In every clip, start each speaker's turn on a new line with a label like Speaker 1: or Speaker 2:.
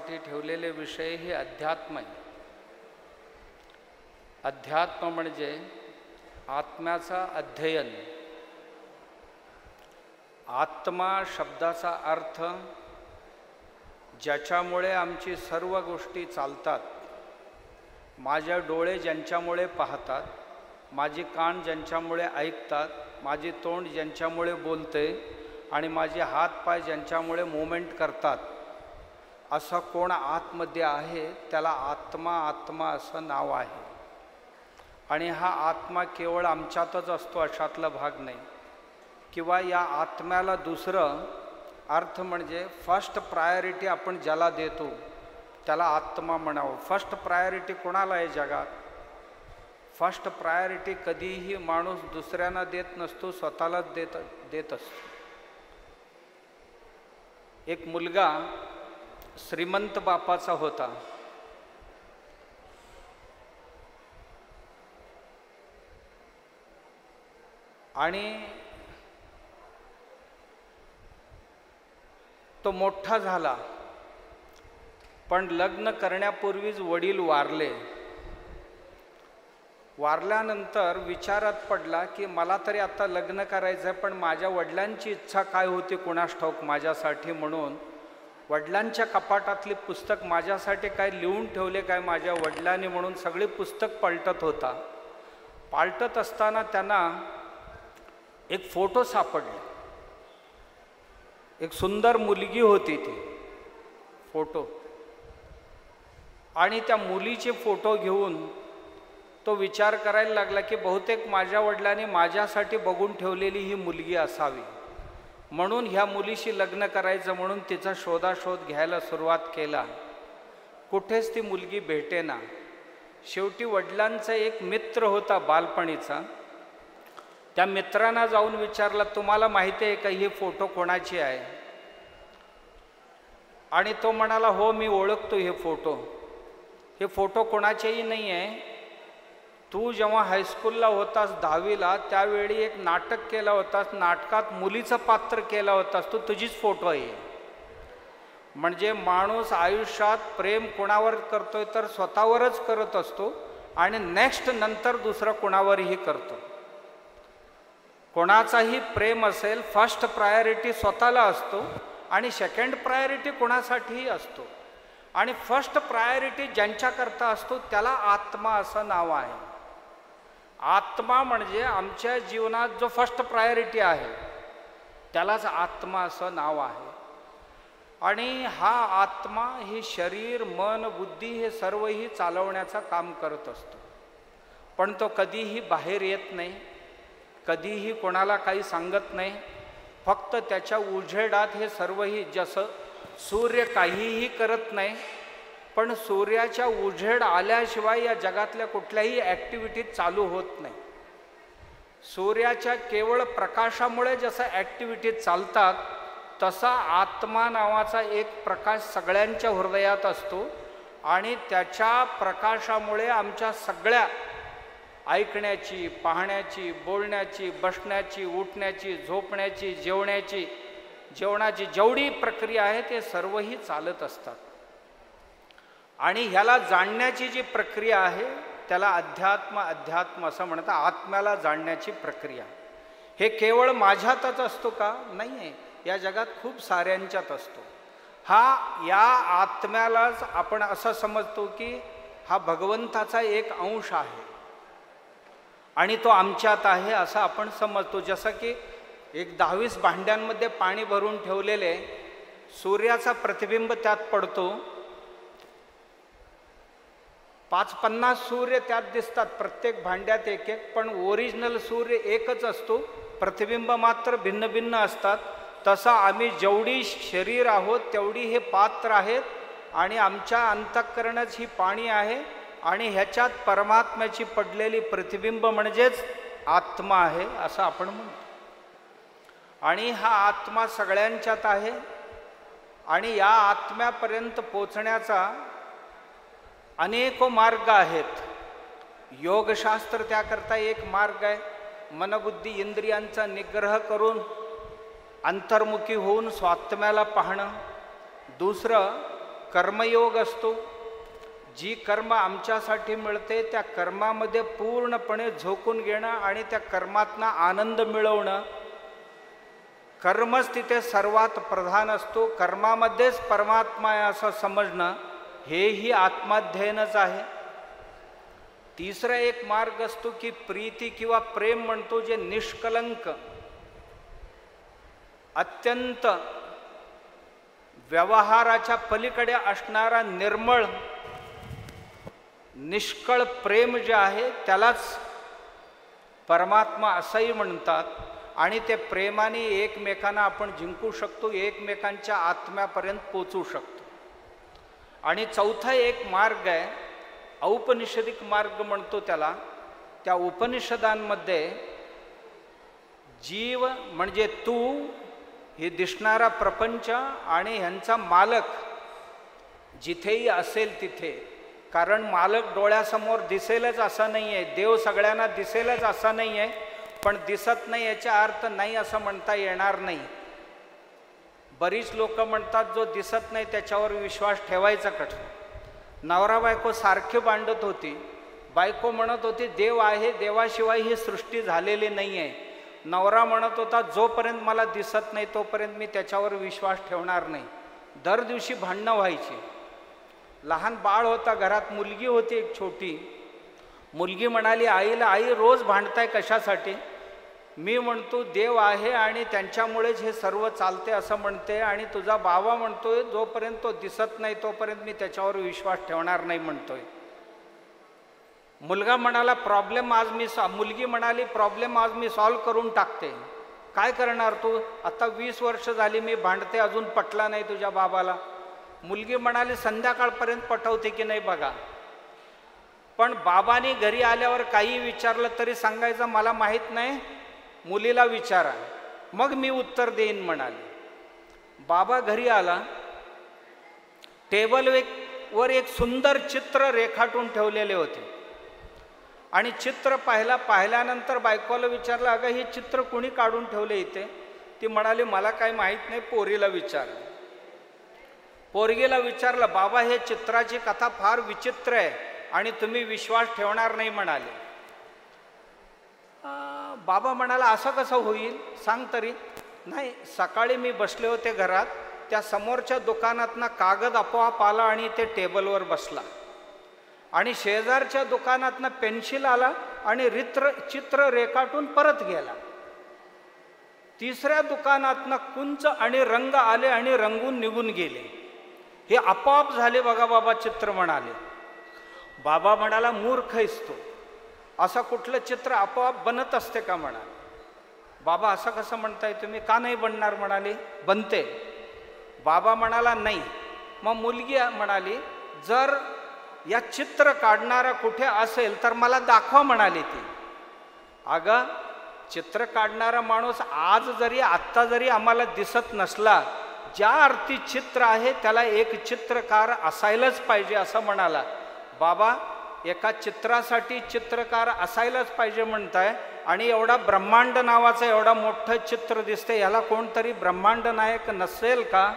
Speaker 1: आपणासाठी ठेवलेले विषय हे अध्यात्म आहे. अध्यात्म म्हणजे आत्म्याचा अध्ययन. आत्मा शब्दाचा अर्थ ज्याच्यामुळे आमची सर्व गोष्टी चालतात. माझे डोळे ज्यांच्यामुळे पाहतात, माझी कान ज्यांच्यामुळे ऐकतात, माझी तोंड ज्यांच्यामुळे बोलते आणि माझे हात पाय ज्यांच्यामुळे मूवमेंट करतात, असं कोण आतमध्ये आहे त्याला आत्मा आत्मा असं नाव आहे. आणि हा आत्मा केवळ आमच्यातच असतो अशातला भाग नाही. किंवा या आत्म्याला दुसरं अर्थ म्हणजे फर्स्ट प्रायोरिटी आपण ज्याला देतो त्याला आत्मा म्हणावं. फर्स्ट प्रायोरिटी कोणाला आहे जगात? फर्स्ट प्रायोरिटी कधीही माणूस दुसऱ्यांना देत नसतो, स्वतःलाच देत असतो. एक मुलगा श्रीमंत बापाचा होता. आणि तो मोठा झाला, पण लग्न करण्यापूर्वीच वडील वारले. वारल्यानंतर विचारात पडला की मला तरी आता लग्न करायचं आहे, पण माझ्या वडिलांची इच्छा काय होती कुणास ठाऊक माझ्यासाठी. म्हणून वडिलांच्या कपाटातली पुस्तक माझ्यासाठी काय लिहून ठेवले काय माझ्या वडिलांनी, म्हणून सगळी पुस्तक पलटत होता. पालटत असताना त्यांना एक फोटो सापडला. एक सुंदर मुलगी होती ती फोटो. आणि त्या मुलीचे फोटो घेऊन तो विचार करायला लागला की बहुतेक माझ्या वडिलांनी माझ्यासाठी बघून ठेवलेली ही मुलगी असावी, म्हणून ह्या मुलीशी लग्न करायचं म्हणून तिचा शोधाशोध घ्यायला सुरुवात केला. कुठेच ती मुलगी भेटेना. शेवटी वडिलांचा एक मित्र होता बालपणीचा. त्या मित्रांना जाऊन विचारला, तुम्हाला माहिती आहे का ही फोटो कोणाची आहे? आणि तो म्हणाला, हो मी ओळखतो हे फोटो कोणाचेही नाही आहे. तू जेव्हा हायस्कूलला होतास 10वीला त्यावेळी एक नाटक केला होतास, नाटकात मुलीचं पात्र केला होतास, तुझीच फोटो आहे. म्हणजे माणूस आयुष्यात प्रेम कोणावर करतोय तर स्वतःवरच करत असतो आणि नेक्स्ट नंतर दुसरं कोणावरही करतो. कोणाचाही प्रेम असेल फर्स्ट प्रायोरिटी स्वतःला असतो आणि सेकंड प्रायोरिटी कोणासाठीही असतो. आणि फर्स्ट प्रायोरिटी ज्यांच्याकरता असतो त्याला आत्मा असं नाव आहे. आत्मा म्हणजे आमच्या जीवनात जो फर्स्ट प्रायोरिटी आहे त्यालाच आत्मा असं नाव आहे. आणि हा आत्मा ही शरीर मन बुद्धी हे सर्वही चालवण्याचं काम करत असतो. पण तो कधीही बाहेर येत नाही, कधीही कोणाला काही सांगत नाही. फक्त त्याच्या उजेडात हे सर्वही, जसं सूर्य काहीही करत नाही, पण सूर्याच्या उजेड आल्याशिवाय या जगातल्या कुठल्याही ॲक्टिव्हिटीज चालू होत नाही. सूर्याच्या केवळ प्रकाशामुळे जसं ॲक्टिव्हिटीज चालतात तसा आत्मा नावाचा एक प्रकाश सगळ्यांच्या हृदयात असतो आणि त्याच्या प्रकाशामुळे आमच्या सगळ्या ऐकण्याची, पाहण्याची, बोलण्याची, बसण्याची, उठण्याची, झोपण्याची, जेवणाची जेवढी प्रक्रिया आहे ते सर्वही चालत असतात. आणि ह्याला जाणण्याची जी प्रक्रिया आहे त्याला अध्यात्म असं म्हणतात. आत्म्याला जाणण्याची प्रक्रिया हे केवळ माझ्यातच असतो का? नाही आहे, या जगात खूप साऱ्यांच्यात असतो. या आत्म्यालाच आपण असं समजतो की हा भगवंताचा एक अंश आहे आणि तो आमच्यात आहे असं आपण समजतो. जसं की एक 10-20 भांड्यांमध्ये पाणी भरून ठेवलेले, सूर्याचा प्रतिबिंब त्यात पडतो. 5-50 सूर्य त्यात दिसतात, प्रत्येक भांड्यात एक एक, पण ओरिजिनल सूर्य एकच असतो, प्रतिबिंब मात्र भिन्न भिन्न असतात. तसं आम्ही जेवढी शरीर आहोत तेवढी हे पात्र आहेत आणि आमच्या अंतःकरणच ही पाणी आहे आणि ह्याच्यात परमात्म्याची पडलेली प्रतिबिंब म्हणजेच आत्मा आहे असं आपण म्हणतो. आणि हा आत्मा सगळ्यांच्यात आहे आणि या आत्म्यापर्यंत पोचण्याचा अनेक मार्ग आहेत. योगशास्त्र त्याकरता एक मार्ग आहे. मनबुद्धी इंद्रियांचा निग्रह करून अंतर्मुखी होऊन स्वात्म्याला पाहणं. दुसरं कर्मयोग असतो. जी कर्म आमच्यासाठी मिळते त्या कर्मामध्ये पूर्णपणे झोकून घेणं आणि त्या कर्मातनं आनंद मिळवणं, कर्मच तिथे सर्वात प्रधान असतो. कर्मामध्येच परमात्मा आहे असं समजणं, हेही आत्माध्ययनच आहे. तिसरा एक मार्ग असतो की प्रीती किंवा प्रेम म्हणतो, जे निष्कलंक, अत्यंत व्यवहाराच्या पलीकडे असणारा निर्मळ निष्कळ प्रेम जे आहे त्यालाच परमात्मा असंही म्हणतात. आणि ते प्रेमाने एकमेकांना आपण जिंकू शकतो, एकमेकांच्या आत्म्यापर्यंत पोचू शकतो. आणि चौथा एक मार्ग आहे, औपनिषदिक मार्ग म्हणतो त्याला. त्या उपनिषदांमध्ये जीव म्हणजे तू, हे दिसणारा प्रपंच आणि ह्यांचा मालक जिथेही असेल तिथे, कारण मालक डोळ्यासमोर दिसेलच असं नाही आहे, देव सगळ्यांना दिसेलच असं नाही आहे, पण दिसत नाही याचा अर्थ नाही असं म्हणता येणार नाही. बरीच लोक म्हणतात जो दिसत नाही त्याच्यावर विश्वास ठेवायचा कठीण. नवरा बायको सारखे भांडत होती. बायको म्हणत होती देव आहे, देवाशिवाय ही सृष्टी झालेली नाही आहे. नवरा म्हणत होता जोपर्यंत मला दिसत नाही तोपर्यंत मी त्याच्यावर विश्वास ठेवणार नाही. दर दिवशी भांडणं व्हायची. लहान बाळ होता घरात, मुलगी होती एक छोटी. मुलगी म्हणाली आईला, आई रोज भांडताय कशासाठी? मी म्हणतो देव आहे आणि त्यांच्यामुळेच हे सर्व चालते असं म्हणते, आणि तुझा बाबा म्हणतोय जोपर्यंत तो दिसत नाही तोपर्यंत मी त्याच्यावर विश्वास ठेवणार नाही म्हणतोय. मुलगा म्हणाला मुलगी म्हणाली प्रॉब्लेम आज मी सॉल्व्ह करून टाकते. काय करणार तू? आता 20 वर्ष झाली मी भांडते, अजून पटला नाही तुझ्या बाबाला. मुलगी म्हणाली संध्याकाळपर्यंत पटवते की नाही बघा. पण बाबांनी घरी आल्यावर काही विचारलं तरी सांगायचं मला माहीत नाही, मुलीला विचारा मग मी उत्तर देईन म्हणाले. बाबा घरी आला, टेबलवर एक सुंदर चित्र रेखाटून ठेवलेले होते. आणि चित्र पाहिल्यानंतर बायकोला विचारलं अगं हे चित्र कुणी काढून ठेवले इथे? ती म्हणाली मला काही माहीत नाही, पोरीला विचार. पोरगीला विचारलं बाबा हे चित्राची कथा फार विचित्र आहे आणि तुम्ही विश्वास ठेवणार नाही म्हणाले. बाबा म्हणाला असं कसं होईल सांग तरी. नाही, सकाळी मी बसले होते घरात, त्या समोरच्या दुकानातनं कागद आपोआप आला आणि ते टेबलवर बसला. आणि शेजारच्या दुकानातनं पेन्सिल आला आणि चित्र रेखाटून परत गेला. तिसऱ्या दुकानातनं कुंच आणि रंग आले आणि रंगून निघून गेले. हे आपोआप झाले बघा बाबा चित्र म्हणाले. बाबा म्हणाला मूर्ख आहेस तू, असं कुठलं चित्र आपोआप बनत असते का म्हणाले. बाबा असं कसं म्हणताय तुम्ही? का नाही बनणार म्हणाले. बनते. बाबा म्हणाला नाही. मग मुलगी म्हणाली जर या चित्र काढणारा कुठे असेल तर मला दाखवा म्हणाली ती. अगं चित्र काढणारा माणूस आत्ता जरी आम्हाला दिसत नसला, ज्या अर्थी चित्र आहे त्याला एक चित्रकार असायलाच पाहिजे असं म्हणाला. बाबा एका चित्रासाठी चित्रकार असायलाच पाहिजे म्हणताय, आणि एवढा ब्रह्मांड नावाचं एवढा मोठं चित्र दिसते, ह्याला कोणतरी ब्रह्मांड नायक नसेल का?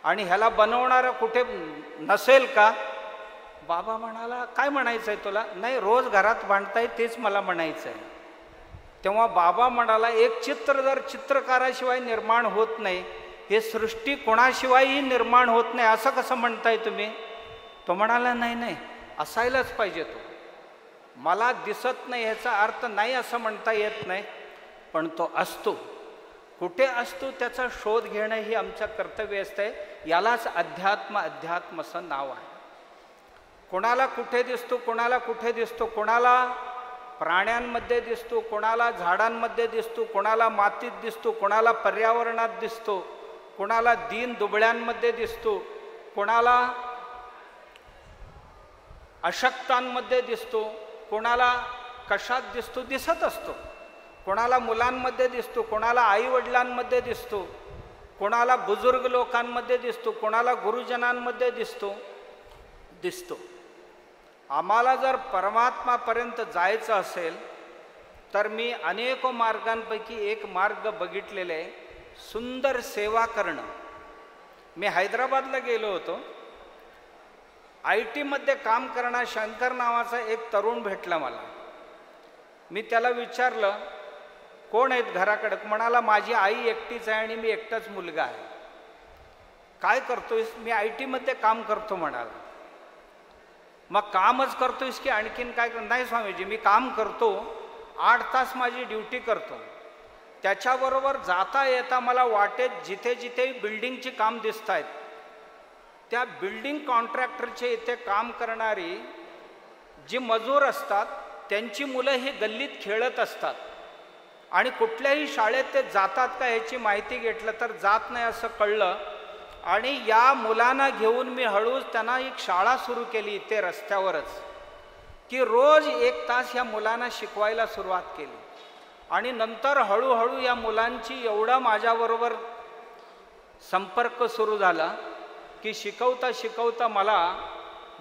Speaker 1: आणि ह्याला बनवणारा कुठे नसेल का? बाबा म्हणाला काय म्हणायचं आहे तुला? नाही, रोज घरात भांडताय तेच मला म्हणायचं आहे. तेव्हा बाबा म्हणाला एक चित्र जर चित्रकाराशिवाय निर्माण होत नाही, हे सृष्टी कोणाशिवायही निर्माण होत नाही असं कसं म्हणताय तुम्ही? तो म्हणाला नाही असायलाच पाहिजे. तो मला दिसत नाही ह्याचा अर्थ नाही असं म्हणता येत नाही, पण तो असतो. कुठे असतो त्याचा शोध घेणं ही आमचं कर्तव्य असते. यालाच अध्यात्म असं नाव आहे. कोणाला कुठे दिसतो, कोणाला कुठे दिसतो, कोणाला प्राण्यांमध्ये दिसतो, कोणाला झाडांमध्ये दिसतो, कोणाला मातीत दिसतो, कोणाला पर्यावरणात दिसतो, कोणाला दीन दुबळ्यांमध्ये दिसतो, कोणाला अशक्तांमध्ये दिसतो, कोणाला कशात दिसतो, दिसत असतो. कोणाला मुलांमध्ये दिसतो, कोणाला आईवडिलांमध्ये दिसतो, कोणाला बुजुर्ग लोकांमध्ये दिसतो, कोणाला गुरुजनांमध्ये दिसतो. आम्हाला जर परमात्मापर्यंत जायचं असेल तर मी अनेक मार्गांपैकी एक मार्ग बघितलेले आहे, सुंदर सेवा करणं. मी हैदराबादला गेलो होतो IT मध्ये काम करणारा शंकर नावाचा एक तरुण भेटला मला. मी त्याला विचारलं, कोण आहेत घराकडे? म्हणाला, माझी आई एकटीच आहे आणि मी एकटाच मुलगा आहे. काय करतोयस? मी IT मध्ये काम करतो म्हणाला. मग कामच करतोयस की आणखीन काय? नाही स्वामीजी, मी काम करतो, 8 तास माझी ड्युटी करतो. त्याच्याबरोबर जाता येता मला वाटेत जिथे जिथे बिल्डिंगची काम दिसत आहेत, त्या बिल्डिंग कॉन्ट्रॅक्टरचे इथे काम करणारी जी मजूर असतात त्यांची मुलं ही गल्लीत खेळत असतात आणि कुठल्याही शाळेत ते जातात का ह्याची माहिती घेतलं तर जात नाही असं कळलं. आणि या मुलांना घेऊन मी हळूच त्यांना एक शाळा सुरू केली इथे रस्त्यावरच, की रोज 1 तास या मुलांना शिकवायला सुरुवात केली. आणि नंतर हळूहळू या मुलांची एवढा माझ्याबरोबर संपर्क सुरू झाला की शिकवता शिकवता मला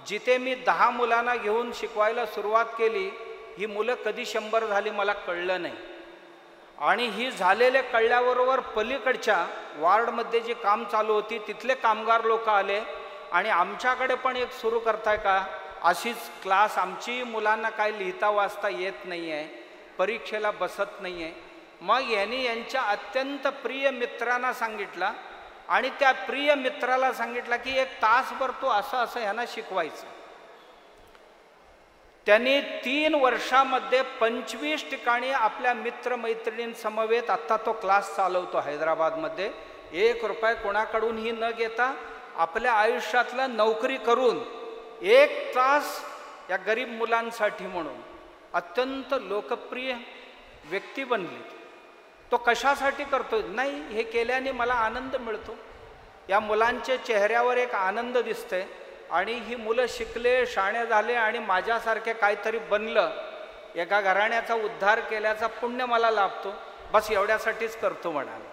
Speaker 1: जिथे मी 10 मुलांना घेऊन शिकवायला सुरुवात केली, ही मुलं कधी 100 झाली मला कळलं नाही. आणि ही झालेले कळल्याबरोबर पलीकडच्या वार्डमध्ये जे काम चालू होती तिथले कामगार लोक आले आणि आमच्याकडे पण एक सुरू करताय का अशीच क्लास? आमची मुलांना काय लिहिता वाचता येत नाही आहे, परीक्षेला बसत नाही आहे. मग यांनी यांच्या अत्यंत प्रिय मित्रांना सांगितलं आणि त्या प्रिय मित्राला सांगितलं की 1 तासभर तू असं असं ह्यांना शिकवायचं. त्यांनी 3 वर्षामध्ये 25 ठिकाणी आपल्या मित्रमैत्रिणींसमवेत आत्ता तो क्लास चालवतो हैदराबादमध्ये. 1 रुपया कोणाकडूनही न घेता आपल्या आयुष्यातलं नोकरी करून 1 तास या गरीब मुलांसाठी म्हणून अत्यंत लोकप्रिय व्यक्ती बनली. तो कशासाठी करतो? नाही, हे केल्याने मला आनंद मिळतो, या मुलांच्या चेहऱ्यावर एक आनंद दिसतंय आणि ही मुलं शिकले, शाणे झाले आणि माझ्यासारखे काहीतरी बनलं, एका घराण्याचा उद्धार केल्याचा पुण्य मला लाभतो, बस एवढ्यासाठीच करतो म्हणाला.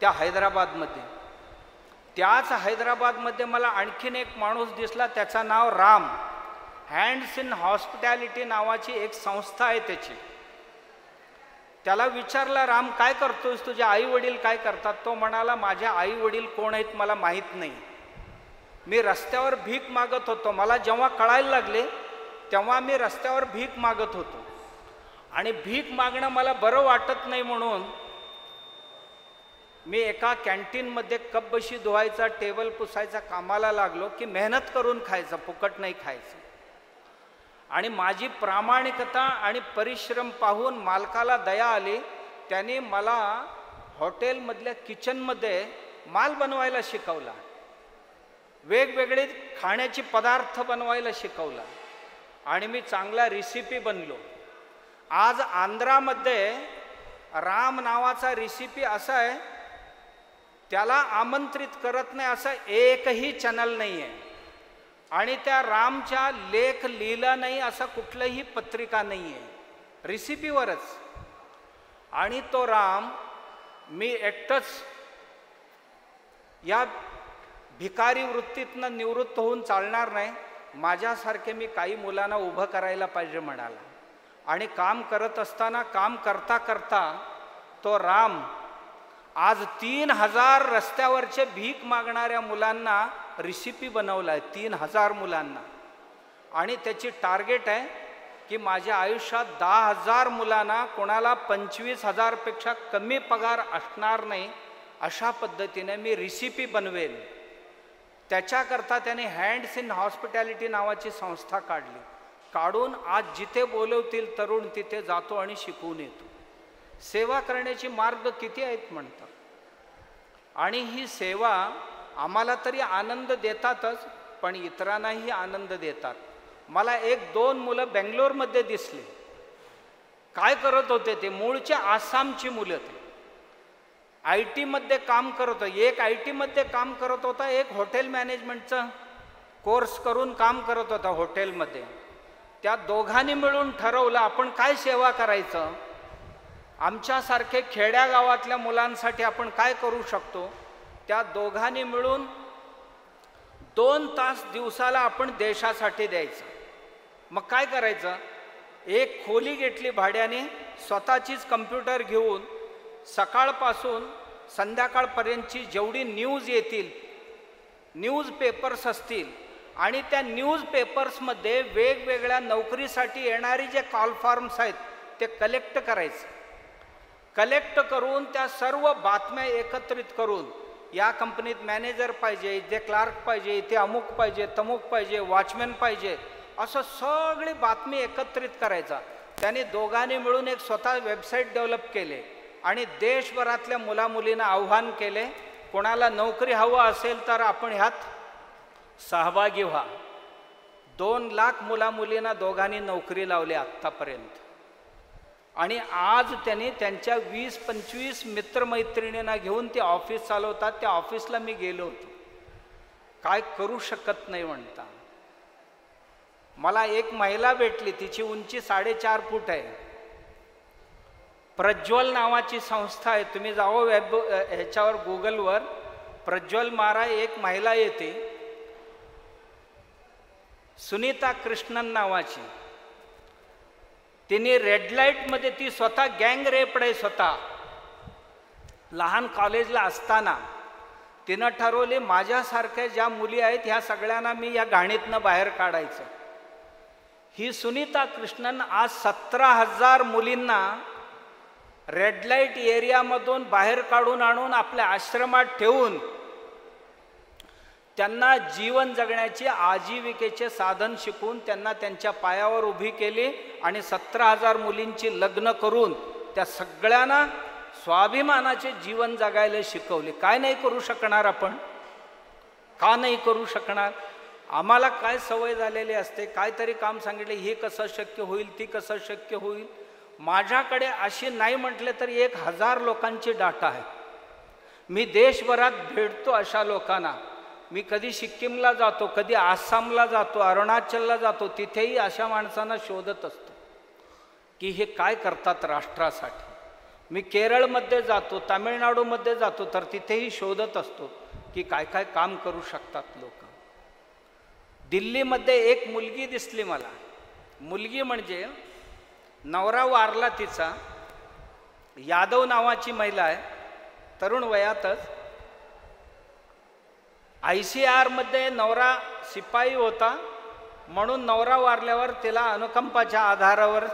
Speaker 1: त्या हैदराबादमध्ये, त्याच हैदराबादमध्ये मला आणखीन एक माणूस दिसला, त्याचं नाव राम. हँड्स इन हॉस्पिटॅलिटी नावाची एक संस्था आहे त्याची. त्याला विचारलं, राम काय करतोस, तुझे आई वडील काय करतात? तो म्हणाला, माझे आई वडील कोण आहेत मला माहीत नाही, मी रस्त्यावर भीक मागत होतो. मला जेव्हा कळायला लागले तेव्हा मी रस्त्यावर भीक मागत होतो आणि भीक मागणं मला बरं वाटत नाही म्हणून मी एका कॅन्टीनमध्ये कप बशी धुवायचा, टेबल पुसायचा कामाला लागलो की मेहनत करून खायचं, फुकट नाही खायचं. आणि माझी प्रामाणिकता आणि परिश्रम पाहून मालकाला दया आली. त्याने मला हॉटेलमधल्या किचनमध्ये माल बनवायला शिकवला, वेगवेगळे खाण्याचे पदार्थ बनवायला शिकवला आणि मी चांगला रेसिपी बनलो. आज आंध्रामध्ये राम नावाचा रेसिपी असा आहे, त्याला आमंत्रित करत नाही असं एकही चॅनल नाही आहे आणि त्या रामच्या लेख लिहिला नाही असं कुठलंही पत्रिका नाही आहे, रेसिपीवरच. आणि तो राम मी एकटंच या भिकारी वृत्तीतनं निवृत्त होऊन चालणार नाही, माझ्यासारखे मी काही मुलांना उभं करायला पाहिजे म्हणाला. आणि काम करत असताना, काम करता करता तो राम आज 3000 रस्त्यावरचे भीक मागणाऱ्या मुलांना रेसिपी बनवला आहे, 3000 मुलांना. आणि त्याची टार्गेट आहे की माझ्या आयुष्यात 10,000 मुलांना, कोणाला 25,000 पेक्षा कमी पगार असणार नाही अशा पद्धतीने मी रेसिपी बनवेल. त्याच्याकरता त्याने हँड्स इन हॉस्पिटॅलिटी नावाची संस्था काढली. काढून आज जिथे बोलवतील तरुण तिथे जातो आणि शिकवून येतो. सेवा करण्याचे मार्ग किती आहेत म्हणतात. आणि ही सेवा आम्हाला तरी आनंद देतातच, पण इतरांनाही आनंद देतात. मला 1-2 मुलं बेंगलोरमध्ये दिसली. काय करत होते ते? मूळच्या आसामची मुलं. ते IT मध्ये काम करत होतं. एक IT मध्ये काम करत होता, एक हॉटेल मॅनेजमेंटचा कोर्स करून काम करत होता हॉटेलमध्ये. त्या दोघांनी मिळून ठरवलं आपण काय सेवा करायचं, आमच्यासारखे खेड्यागावातल्या मुलांसाठी आपण काय करू शकतो. त्या दोघांनी मिळून 2 तास दिवसाला आपण देशासाठी द्यायचं. मग काय करायचं, एक खोली घेतली भाड्याने, स्वतःचीच कम्प्युटर घेऊन सकाळपासून संध्याकाळपर्यंतची जेवढी न्यूज येतील, न्यूज पेपर्स असतील आणि त्या न्यूजपेपर्समध्ये वेगवेगळ्या नोकरीसाठी येणारी जे कॉल फॉर्म्स आहेत ते कलेक्ट करायचं. कलेक्ट करून त्या सर्व बातम्या एकत्रित करून या कंपनीत मॅनेजर पाहिजे, इथे क्लार्क पाहिजे, इथे अमुक पाहिजे, तमुक पाहिजे, वॉचमॅन पाहिजे, असं सगळी बातमी एकत्रित करायचा. त्याने दोघांनी मिळून एक स्वतः वेबसाईट डेव्हलप केले आणि देशभरातल्या मुलामुलींना आव्हान केले, कोणाला नोकरी हवं असेल तर आपण ह्यात सहभागी व्हा. 2 लाख मुलामुलींना दोघांनी नोकरी लावली आत्तापर्यंत. आणि आज त्यांनी त्यांच्या 20-25 मित्रमैत्रिणींना घेऊन ते ऑफिस चालवतात. त्या ऑफिसला मी गेलो होतो. काय करू शकत नाही म्हणता. मला एक महिला भेटली, तिची उंची 4.5 फूट आहे. प्रज्वल नावाची संस्था आहे, तुम्ही जावं ह्याच्यावर गुगलवर प्रज्वल मारा, एक महिला येते सुनीता कृष्णन नावाची. तिने रेड लाईटमध्ये, ती स्वतः गँग रेपड आहे, स्वतः लहान कॉलेजला असताना तिनं ठरवले माझ्यासारख्या ज्या मुली आहेत ह्या सगळ्यांना मी या घाणीतनं बाहेर काढायचं. ही सुनीता कृष्णन आज 17,000 मुलींना रेड लाईट एरियामधून बाहेर काढून आणून आपल्या आश्रमात ठेवून त्यांना जीवन जगण्याचे आजीविकेचे साधन शिकवून त्यांना त्यांच्या पायावर उभी केली आणि 17,000 मुलींची लग्न करून त्या सगळ्यांना स्वाभिमानाचे जीवन जगायला शिकवले. काय नाही करू शकणार आपण? का नाही करू शकणार? आम्हाला काय सवय झालेली असते, काहीतरी काम सांगितले, हे कसं शक्य होईल, ती कसं शक्य होईल. माझ्याकडे अशी नाही म्हटले तरी 1000 लोकांची डाटा आहे. मी देशभरात भेटतो अशा लोकांना. मी कधी सिक्कीमला जातो, कधी आसामला जातो, अरुणाचलला जातो, तिथेही अशा माणसांना शोधत असतो की हे काय करतात राष्ट्रासाठी. मी केरळमध्ये जातो, तामिळनाडूमध्ये जातो, तर तिथेही शोधत असतो की काय काय काम करू शकतात लोक. दिल्लीमध्ये एक मुलगी दिसली मला. मुलगी म्हणजे नवरा वारला तिचा, यादव नावाची महिला आहे, तरुण वयातच. ICR मध्ये नवरा शिपाई होता म्हणून नवरा वारल्यावर तिला अनुकंपाच्या आधारावर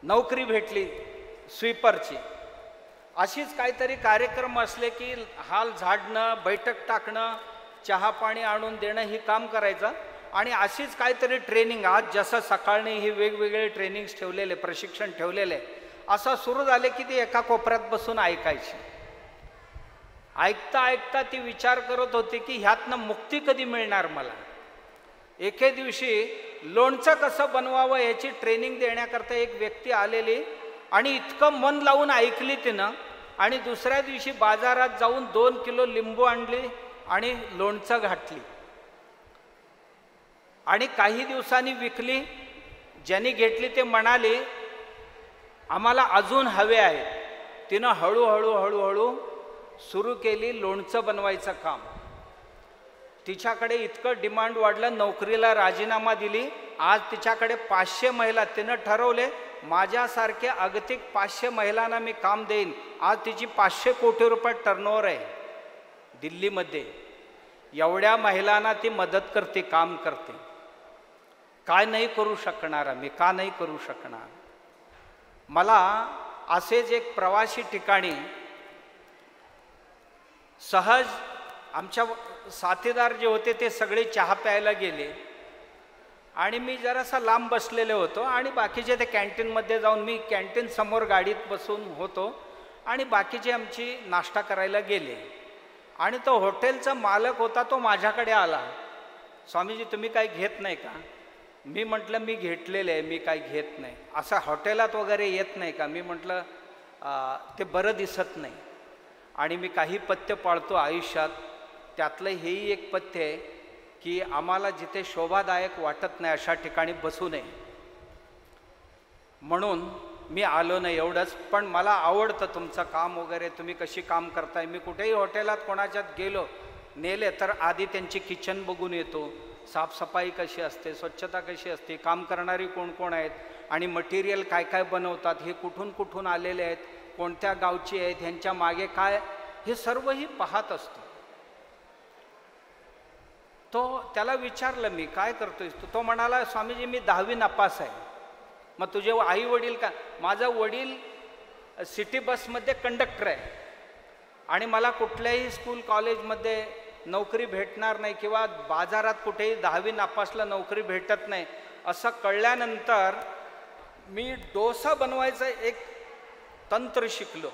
Speaker 1: नोकरी भेटली स्वीपरची. अशीच काहीतरी कार्यक्रम असले की हाल झाडणं, बैठक टाकणं, चहा पाणी आणून देणं ही काम करायचं. आणि अशीच काहीतरी ट्रेनिंग, आज जसं सकाळने ही वेगवेगळे ट्रेनिंग्स ठेवलेले, प्रशिक्षण ठेवलेले, असं सुरू झाले की ती एका कोपऱ्यात बसून ऐकायची. ऐकता ऐकता ती विचार करत होती की ह्यातनं मुक्ती कधी मिळणार मला. एके दिवशी लोणचं कसं बनवावं याची ट्रेनिंग देण्याकरता एक व्यक्ती आलेली आणि इतकं मन लावून ऐकली तिनं. आणि दुसऱ्या दिवशी बाजारात जाऊन 2 किलो लिंबू आणली आणि लोणचं घातली आणि काही दिवसांनी विकली. ज्यांनी घेतली ते म्हणाले आम्हाला अजून हवे आहे. तिनं हळूहळू हळूहळू सुरू केली लोणचं बनवायचं काम. तिच्याकडे इतकं डिमांड वाढलं, नोकरीला राजीनामा दिली. आज तिच्याकडे 500 महिला. तिनं ठरवले माझ्यासारखे अगतिक 500 महिलांना मी काम देईन. आज तिची 500 कोटी रुपये टर्नओव्हर आहे दिल्लीमध्ये. एवढ्या महिलांना ती मदत करते, काम करते. काय नाही करू शकणार आम्ही? का नाही करू शकणार? मला असेच एक प्रवासी ठिकाणी सहज आमच्या साथीदार जे होते ते सगळे चहा प्यायला गेले आणि मी जरासा लांब बसलेले होतो आणि बाकीचे ते कॅन्टीनमध्ये जाऊन, मी कॅन्टीन समोर गाडीत बसून होतो आणि बाकीचे आमची नाश्ता करायला गेले. आणि तो हॉटेलचा मालक होता, तो माझ्याकडे आला. स्वामीजी तुम्ही काही घेत नाही का? मी म्हटलं मी घेतलेले आहे, मी काही घेत नाही. असं हॉटेलात वगैरे येत नाही का? मी म्हटलं ते बरं दिसत नाही आणि मी काही पथ्य पाळतो आयुष्यात, त्यातलं हेही एक पथ्य आहे की आम्हाला जिथे शोभादायक वाटत नाही अशा ठिकाणी बसू नये. म्हणून मी आलो नाही एवढंच. पण मला आवडतं तुमचं काम वगैरे, तुम्ही कशी काम करताय. मी कुठेही हॉटेलात कोणाच्यात गेलो नेले तर आधी त्यांची किचन बघून येतो, साफसफाई कशी असते, स्वच्छता कशी असते, काम करणारी कोण कोण आहेत आणि मटेरियल काय काय बनवतात, हे कुठून कुठून आलेले आहेत, कोणत्या गावची आहेत, ह्यांच्या मागे काय, हे सर्वही पाहत असतो. त्याला विचारलं मी, काय करतोयस तू? तो म्हणाला, स्वामीजी मी 10वी नापास आहे. मग तुझे आई वडील का? माझा वडील सिटी बसमध्ये कंडक्टर आहे आणि मला कुठल्याही स्कूल कॉलेजमध्ये नोकरी भेटणार नाही किंवा बाजारात कुठेही 10वी नापासला नोकरी भेटत नाही असं कळल्यानंतर मी डोसा बनवायचं एक तंत्र शिकलो.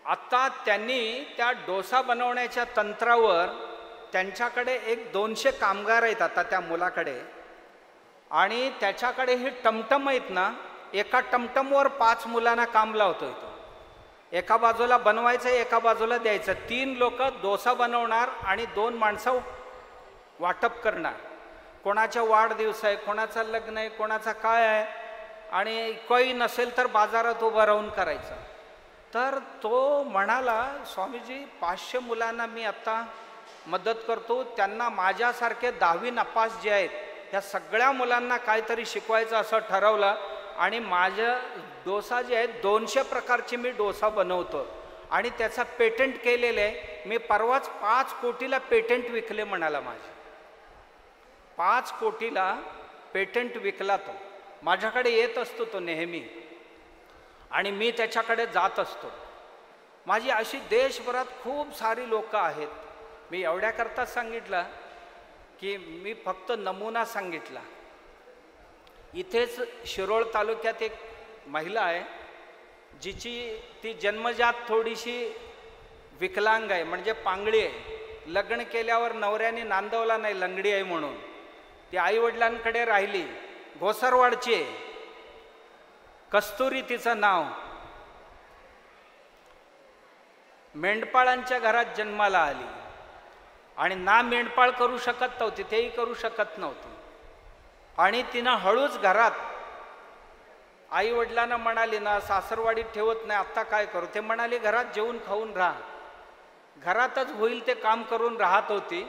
Speaker 1: आता त्यांनी त्या डोसा बनवण्याच्या तंत्रावर त्यांच्याकडे एक 200 कामगार आहेत आता त्या मुलाकडे, आणि त्याच्याकडे ही टमटम आहेत ना, एका टमटमवर 5 मुलांना काम लावतोय तो. एका बाजूला बनवायचं, एका बाजूला द्यायचं. 3 लोक डोसा बनवणार आणि 2 माणसं वाटप करणार. कोणाचा वाढदिवस आहे, कोणाचा लग्न आहे, कोणाचा काय आहे, आणि काही नसेल तर बाजारात उभं राहून करायचं. तर तो म्हणाला, स्वामीजी 500 मुलांना मी आता मदत करतो, त्यांना माझ्यासारखे 10वी नापास जे आहेत ह्या सगळ्या मुलांना काहीतरी शिकवायचं असं ठरवलं, आणि माझं डोसा जे आहे 200 प्रकारचे मी डोसा बनवतो आणि त्याचा पेटंट केलेलं आहे. मी परवाच 5 कोटीला पेटंट विकले म्हणाला. माझे 5 कोटीला पेटंट विकला. तो माझ्याकडे येत असतो तो नेहमी आणि मी त्याच्याकडे जात असतो. माझी अशी देशभरात खूप सारी लोक आहेत. मी एवढ्याकरता सांगितलं की मी फक्त नमुना सांगितला. इथेच शिरोळ तालुक्यात एक महिला आहे ती जन्मजात थोडीशी विकलांग आहे, म्हणजे पांगळी आहे. लग्न केल्यावर नवऱ्याने नांदवला नाही, लंगडी आहे म्हणून. ती आईवडिलांकडे राहिली. घोसरवाडची आहे, कस्तुरी तिचं नाव. मेंढपाळांच्या घरात जन्माला आली आणि ना मेंढपाळ करू शकत नव्हती, तेही करू शकत नव्हती. आणि तिनं हळूच घरात आई वडिलांना म्हणाली ना, सासरवाडीत ठेवत नाही, आत्ता काय करू? ते म्हणाले घरात जेवून खाऊन राहा. घरातच होईल ते काम करून राहत होती.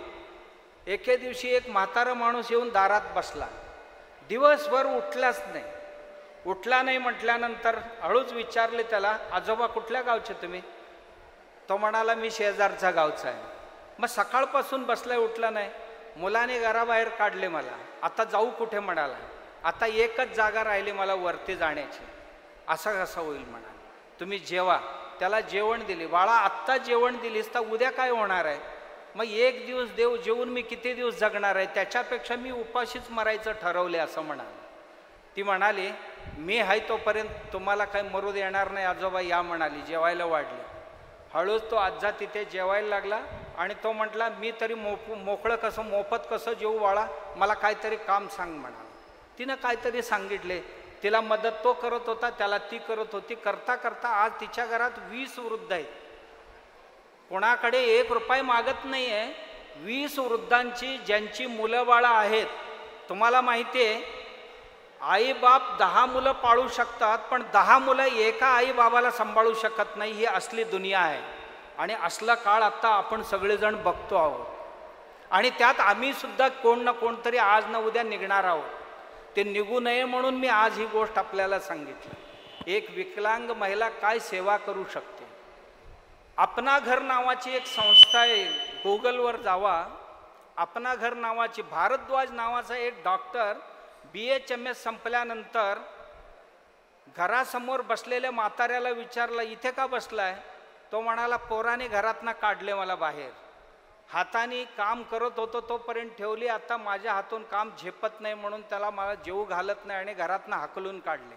Speaker 1: एके दिवशी एक म्हातारा माणूस येऊन दारात बसला. दिवसभर उठलाच नाही. उठला नाही म्हटल्यानंतर हळूच विचारले त्याला, आजोबा कुठल्या गावचे तुम्ही? तो म्हणाला मी शेजारचा गावचा आहे. मग सकाळपासून बसलाय, उठला नाही. मुलाने घराबाहेर काढले मला. आता जाऊ कुठे म्हणाला. आता एकच जागा राहिली मला वरती जाण्याची. असं कसं होईल म्हणाला. तुम्ही जेवा. त्याला जेवण दिली. बाळा आत्ता जेवण दिलीस तर उद्या काय होणार आहे? मग एक दिवस देव जेवून मी किती दिवस जगणार आहे? त्याच्यापेक्षा मी उपाशीच मरायचं ठरवले असं म्हणाल. ती म्हणाली मी आहे तोपर्यंत तुम्हाला काही मरू देणार नाही आजोबा, या म्हणाली. जेवायला वाढली. हळूच तो आजा तिथे जेवायला लागला आणि तो म्हटला मी तरी मोकळं कसं, मोफत कसं जेवू बाळा, मला काहीतरी काम सांग म्हणाला. तिनं काहीतरी सांगितले. तिला मदत तो करत होता, त्याला ती करत होती. करता करता आज तिच्या घरात 20 वृद्ध आहेत. कोणाकडे 1 रुपया मागत नाही आहे. 20 वृद्धांची ज्यांची मुलं बाळं आहेत. तुम्हाला माहिती आहे आई बाप 10 मुलं पाळू शकतात, पण 10 मुलं एका आई बाबाला सांभाळू शकत नाही. ही असली दुनिया आहे आणि असला काळ आत्ता आपण सगळेजण बघतो आहोत. आणि त्यात आम्ही सुद्धा कोण ना कोणतरी आज ना उद्या निघणार आहोत. ते निघू नये म्हणून मी आज ही गोष्ट आपल्याला सांगितली. एक विकलांग महिला काय सेवा करू शकते. अपना घर नावाची एक संस्था आहे, गुगलवर जावा. अपना घर नावाची, भारद्वाज नावाचा एक डॉक्टर BHMS संपल्यानंतर घरासमोर बसलेल्या म्हाताऱ्याला विचारलं इथे का बसलाय? तो म्हणाला पोराने घरातनं काढले मला बाहेर. हाताने काम करत होतो तोपर्यंत ठेवली, आता माझ्या हातून काम झेपत नाही म्हणून त्याला मला जेवू घालत नाही आणि घरातनं हाकलून काढले.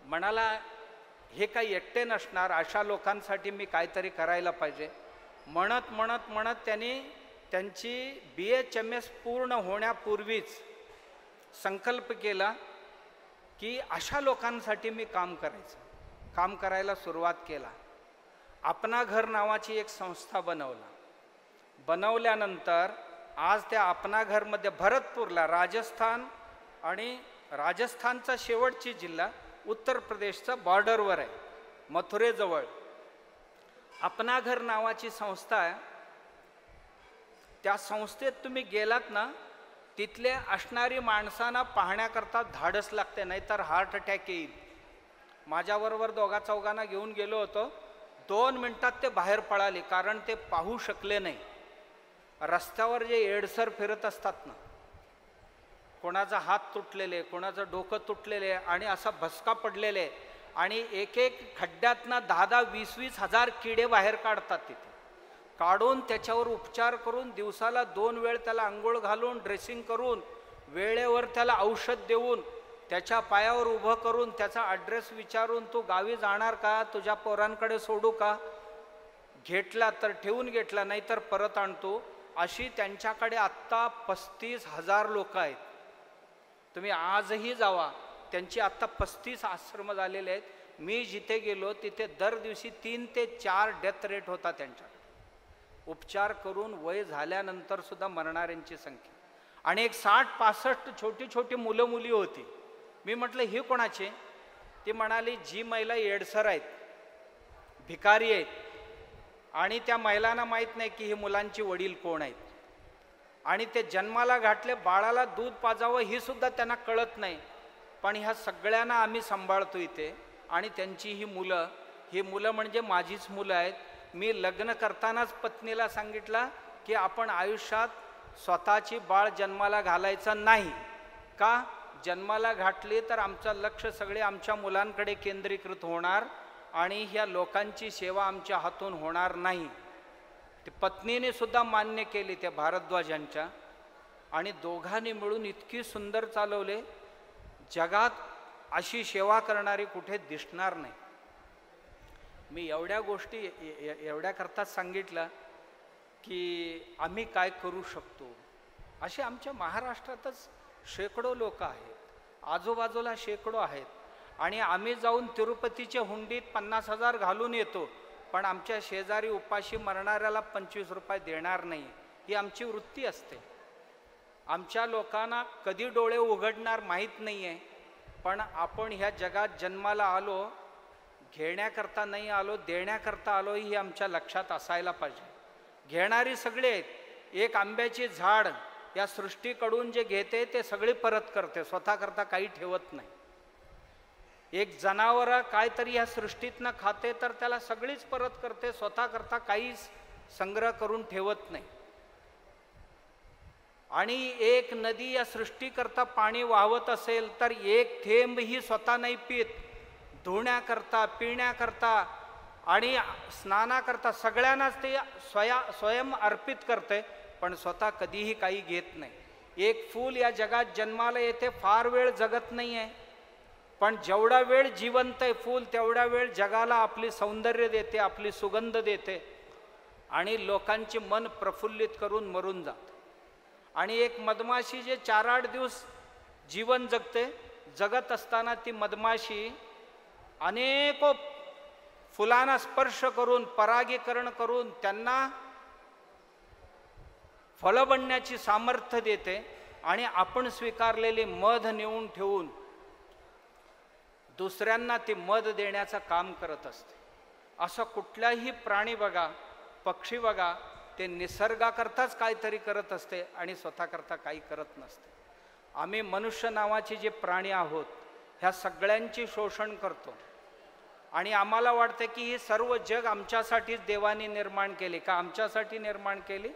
Speaker 1: म्हणाला हे काही एकटे नसणार, अशा लोकांसाठी मी काहीतरी करायला पाहिजे. म्हणत म्हणत म्हणत त्यांनी त्यांची BHMS पूर्ण होण्यापूर्वीच संकल्प केला की अशा लोकांसाठी मी काम करायला सुरुवात केला. अपना घर नावाची एक संस्था बनवल्यानंतर आज त्या अपना घरमध्ये भरतपूरला, राजस्थान आणि राजस्थानचा शेवटची जिल्हा उत्तर प्रदेशचा बॉर्डरवर आहे, मथुरेजवळ अपना घर नावाची संस्था आहे. त्या संस्थेत तुम्ही गेलात ना, तिथले असणारी माणसांना पाहण्याकरता धाडस लागते, नाहीतर हार्ट अटॅक येईल. माझ्याबरोबर 2-4 घेऊन गेलो होतो. 2 मिनिटात ते बाहेर पळाले, कारण ते पाहू शकले नाही. रस्त्यावर जे एडसर फिरत असतात ना, कोणाचा हात तुटलेले, कोणाचं डोकं तुटलेले आणि असा भस्का पडलेले, आणि एक एक खड्ड्यातनं 10-10, 20-20 हजार किडे बाहेर काढतात. तिथे काढून त्याच्यावर उपचार करून दिवसाला 2 वेळ त्याला आंघोळ घालून ड्रेसिंग करून वेळेवर त्याला औषध देऊन त्याच्या पायावर उभं करून त्याचा ॲड्रेस विचारून तू गावी जाणार का, तुझ्या पोरांकडे सोडू का, घेतला तर ठेवून घेतला नाही तर परत आणतो. अशी त्यांच्याकडे आत्ता 35,000 लोक आहेत. तुम्ही आजही जावा, त्यांची आत्ता 35 आश्रम झालेले आहेत. मी जिथे गेलो तिथे दर दिवशी 3 ते 4 डेथ रेट होता त्यांच्याकडे. उपचार करून वय झाल्यानंतर सुद्धा मरणाऱ्यांची संख्या. आणि एक 60-65 छोटी छोटी मुलं मुली होती. मी म्हटलं ही कोणाचे? ती म्हणाली जी महिला एडसर आहेत, भिकारी आहेत, आणि त्या महिलांना माहीत नाही की ही मुलांची वडील कोण आहेत, आणि ते जन्माला घातले, बाळाला दूध पाजावं ही सुद्धा त्यांना कळत नाही, पण ह्या सगळ्यांना आम्ही सांभाळतो इथे. आणि त्यांची ही मुलं म्हणजे माझीच मुलं आहेत. मी लग्न करतानाच पत्नीला सांगितलं की आपण आयुष्यात स्वतःची बाळ जन्माला घालायचं नाही. का? जन्माला घातली तर आमचं लक्ष सगळे आमच्या मुलांकडे केंद्रीकृत होणार आणि ह्या लोकांची सेवा आमच्या हातून होणार नाही. ते पत्नीने सुद्धा मान्य केली त्या भारद्वाजांच्या, आणि दोघांनी मिळून इतकी सुंदर चालवले, जगात अशी सेवा करणारी कुठे दिसणार नाही. मी एवढ्या गोष्टी एवढ्याकरता सांगितलं की आम्ही काय करू शकतो. असे आमच्या महाराष्ट्रातच शेकडो लोक आहेत, आजूबाजूला शेकडो आहेत, आणि आम्ही जाऊन तिरुपतीच्या हुंडीत 50,000 घालून येतो, पण आमच्या शेजारी उपाशी मरणाऱ्याला 25 रुपये देणार नाही. ही आमची वृत्ती असते. आमच्या लोकांना कधी डोळे उघडणार माहीत नाही आहे, पण आपण ह्या जगात जन्माला आलो घेण्याकरता नाही आलो, देण्याकरता आलो, ही आमच्या लक्षात असायला पाहिजे. घेणारी सगळे आहेत. एक आंब्याची झाड या सृष्टीकडून जे घेते ते सगळे परत करते, स्वतःकरता काही ठेवत नाही. एक जनावर काहीतरी या सृष्टीतनं खाते तर त्याला सगळीच परत करते, स्वतःकरता काहीच संग्रह करून ठेवत नाही. आणि एक नदी या सृष्टीकरता पाणी वाहवत असेल तर एक थेंबही स्वतः नाही पित, धुण्याकरता, पिण्याकरता आणि स्नानाकरता सगळ्यांनाच ते स्वयं अर्पित करते, पण स्वतः कधीही काही घेत नाही. एक फूल या जगात जन्माला येते, फार वेळ जगत नाही आहे, पण जेवढा वेळ जिवंत आहे फूल तेवढा वेळ जगाला आपली सौंदर्य देते, आपली सुगंध देते, आणि लोकांचे मन प्रफुल्लित करून मरून जाते. आणि एक मधमाशी जे 4-8 दिवस जीवन जगते, जगत असताना ती मधमाशी अनेको फुलांना स्पर्श करून परागीकरण करून त्यांना फळ बनण्याची सामर्थ्य देते, आणि आपण स्वीकारलेले मध नेऊन ठेवून दुसऱ्यांना ते मध देण्याचं काम करत असते. असं कुठलाही प्राणी बघा, पक्षी बघा, ते निसर्गाकरताच काहीतरी करत असते आणि स्वतःकरता काही करत नसते. आम्ही मनुष्य नावाचे जे प्राणी आहोत ह्या सगळ्यांचे शोषण करतो, आणि आम्हाला वाटतं की हे सर्व जग आमच्यासाठीच देवाने निर्माण केले. का आमच्यासाठी निर्माण केले?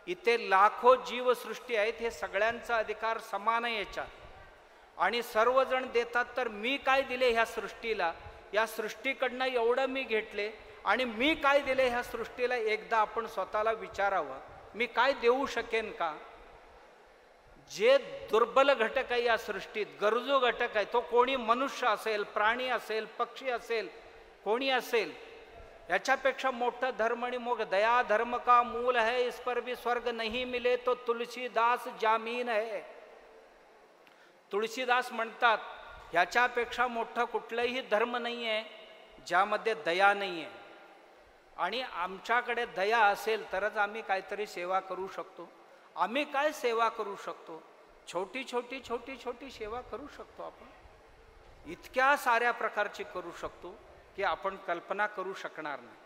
Speaker 1: इथे लाखो जीवसृष्टी आहेत, हे सगळ्यांचा अधिकार समान आहे याच्यात, आणि सर्वजण देतात. तर मी काय दिले ह्या सृष्टीला? या सृष्टीकडनं एवढं मी घेतले, आणि मी काय दिले ह्या सृष्टीला? एकदा आपण स्वतःला विचारावं, मी काय देऊ शकेन का? जे दुर्बल घटक आहे या सृष्टीत, गरजू घटक आहे, तो कोणी मनुष्य असेल, प्राणी असेल, पक्षी असेल, कोणी असेल, याच्यापेक्षा मोठं धर्म आणि मोग दया धर्म का मूल है, इस पर भी स्वर्ग नहीं मिले तो तुलसीदास जामीन है. तुळशीदास म्हणतात ह्याच्यापेक्षा मोठं कुठलंही धर्म नाही आहे ज्यामध्ये दया नाही आहे. आणि आमच्याकडे दया असेल तरच आम्ही काहीतरी सेवा करू शकतो. आम्ही काय सेवा करू शकतो? छोटी छोटी छोटी छोटी सेवा करू शकतो आपण, इतक्या साऱ्या प्रकारची करू शकतो की आपण कल्पना करू शकणार नाही.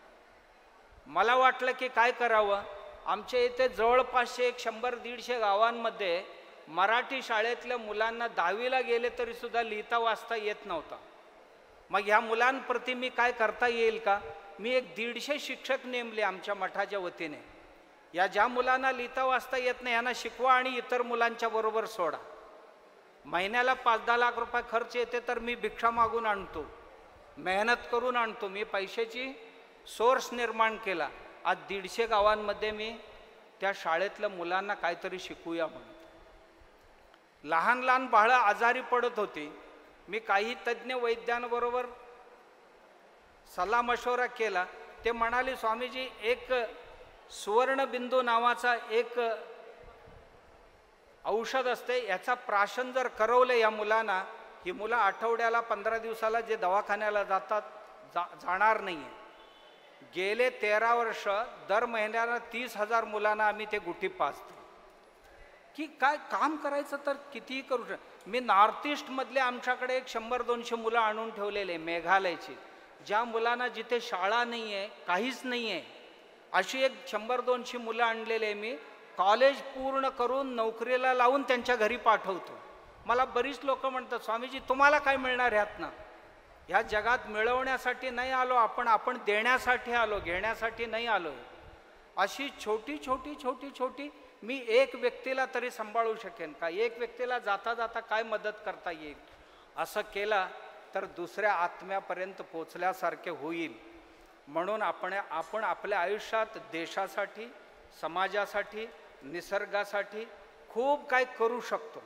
Speaker 1: मला वाटलं की काय करावं. आमच्या इथे जवळपासचे 100-150 गावांमध्ये मराठी शाळेतल्या मुलांना 10वीला गेले तरी सुद्धा लिहिता वाचता येत नव्हता. मग ह्या मुलांप्रती मी काय करता येईल का? मी 150 शिक्षक नेमले आमच्या मठाच्या वतीने, या ज्या मुलांना लिहिता वाचता येत नाही यांना शिकवा आणि इतर मुलांच्या बरोबर सोडा. महिन्याला 5-10 लाख रुपये खर्च येते तर मी भिक्षा मागून आणतो, मेहनत करून आणतो. मी पैशाची सोर्स निर्माण केला. आज 150 गावांमध्ये मी त्या शाळेतल्या मुलांना काहीतरी शिकूया म्हणून. लहान लहान बाळं आजारी पडत होती. मी काही तज्ज्ञ वैद्यांबरोबर सल्लामशवरा केला. ते म्हणाले, स्वामीजी एक सुवर्णबिंदू नावाचा एक औषध असते, याचा प्राशन जर करवलं या मुलांना, ही मुलं आठवड्याला 15 दिवसाला जे दवाखान्याला जातात जाणार नाही आहे. गेले 13 वर्ष दर महिन्याला 30,000 मुलांना आम्ही ते गुठी पाजतो. की काय काम करायचं तर कितीही करू मी नॉर्थ ईस्टमधले आमच्याकडे एक 100-200 मुलं आणून ठेवलेले मेघालयची, ज्या मुलांना जिथे शाळा नाही आहे, काहीच नाही आहे, अशी एक 100-200 मुलं आणलेले मी कॉलेज पूर्ण करून नोकरीला लावून त्यांच्या घरी पाठवतो. मला बरीच लोक म्हणतात, स्वामीजी तुम्हाला काय मिळणार ह्यातनं? ह्या जगात मिळवण्यासाठी नाही आलो आपण, आपण देण्यासाठी आलो, घेण्यासाठी नाही आलो. अशी छोटी छोटी छोटी छोटी मी एक व्यक्तीला तरी सांभाळू शकेन का? एक व्यक्तीला जाता जाता काय मदत करता येईल? असं केलं तर दुसऱ्या आत्म्यापर्यंत पोचल्यासारखे होईल. म्हणून आपण आपल्या आयुष्यात देशासाठी, समाजासाठी, निसर्गासाठी खूप काही करू शकतो.